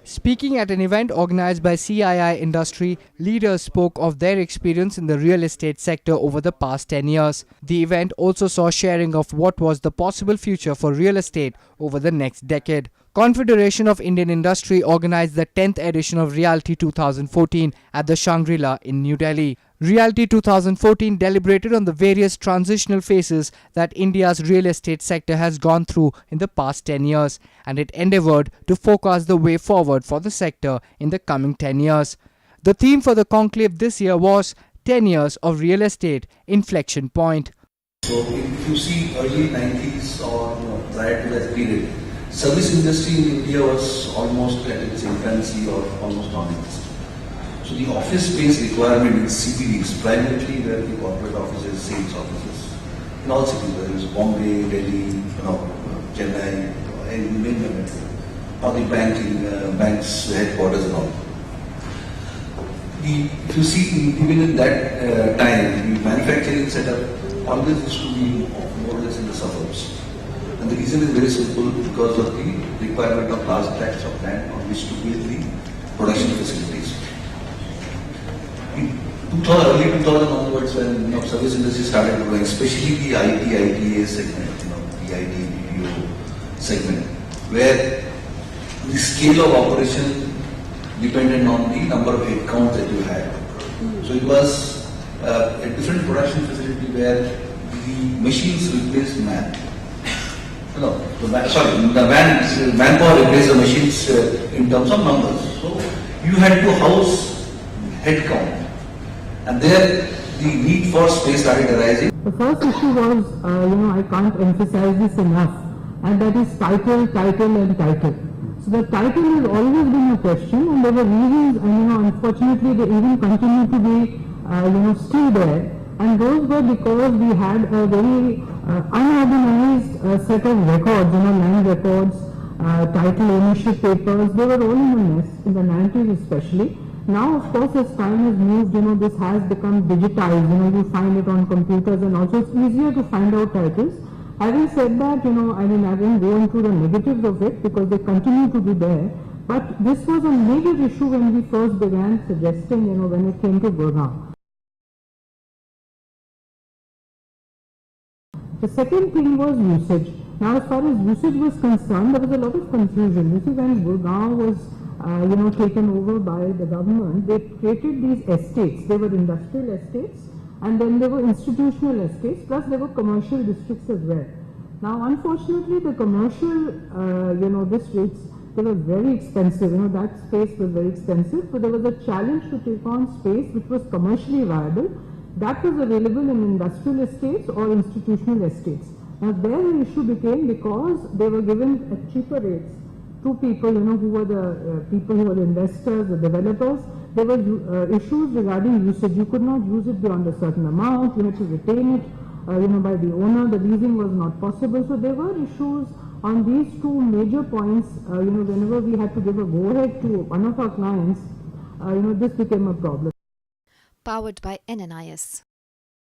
Speaking at an event organized by CII Industry, leaders spoke of their experience in the real estate sector over the past 10 years. The event also saw sharing of what was the possible future for real estate over the next decade. Confederation of Indian Industry organized the 10th edition of Realty 2014 at the Shangri-La in New Delhi. Realty 2014 deliberated on the various transitional phases that India's real estate sector has gone through in the past 10 years, and it endeavored to forecast the way forward for the sector in the coming 10 years. The theme for the conclave this year was 10 years of real estate inflection point. So if you see early 90s or prior to that period, service industry in India was almost at its infancy or almost non-existent. So the office space requirement in CBDs, primarily where the corporate offices, sales offices, in all cities, whether it's Bombay, Delhi, Chennai, and you name them, or the banks headquarters and all. If you see, even in that time, the manufacturing setup always used to be more or less in the suburbs. And the reason is very simple, because of the requirement of large tracts of land on which to build the production facilities. In early 2000 onwards, when service industry started growing, especially the IT, ITA segment, the IT, BPO segment, where the scale of operation depended on the number of headcount that you had. So it was a different production facility where the machines replaced man. The manpower replaced the machines in terms of numbers. So you had to house headcount. And there, the need for space started arising. The first issue was, I can't emphasize this enough, and that is title. So the title has always been a question, and there were reasons, and unfortunately they even continue to be, still there. And those were because we had a very unorganized set of records, land records, title ownership papers. They were all in a mess in the 90s especially. Now, of course, as time has moved, this has become digitized. You find it on computers, and also it's easier to find out titles. Having said that, I won't go into the negatives of it because they continue to be there. But this was a major issue when we first began suggesting, when it came to Gurgaon. The second thing was usage. Now, as far as usage was concerned, there was a lot of confusion. You see, when Gurgaon was taken over by the government, they created these estates. They were industrial estates, and then there were institutional estates, plus there were commercial districts as well. Now, unfortunately, the commercial, districts, they were very expensive. That space was very expensive. So there was a challenge to take on space which was commercially viable. That was available in industrial estates or institutional estates. Now, there the issue became because they were given at cheaper rates to people, who were the people who were the investors, the developers. There were issues regarding usage. You could not use it beyond a certain amount. You had to retain it, by the owner. The leasing was not possible. So there were issues on these two major points. Whenever we had to give a go-ahead to one of our clients, this became a problem. Powered by NNIS.